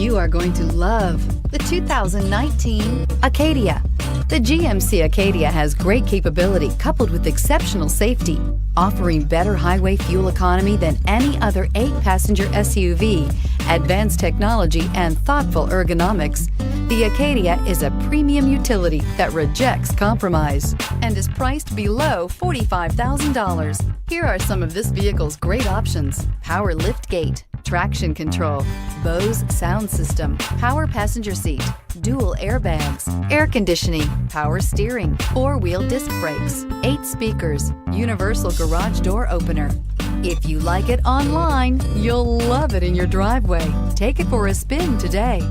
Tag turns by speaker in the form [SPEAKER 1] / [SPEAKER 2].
[SPEAKER 1] You are going to love the 2019 Acadia. The GMC Acadia has great capability coupled with exceptional safety, offering better highway fuel economy than any other 8-passenger SUV, advanced technology, and thoughtful ergonomics. The Acadia is a premium utility that rejects compromise and is priced below $45,000. Here are some of this vehicle's great options: power liftgate, traction control, Bose sound system, power passenger seat, dual airbags, air conditioning, power steering, 4-wheel disc brakes, 8 speakers, universal garage door opener. If you like it online, you'll love it in your driveway. Take it for a spin today.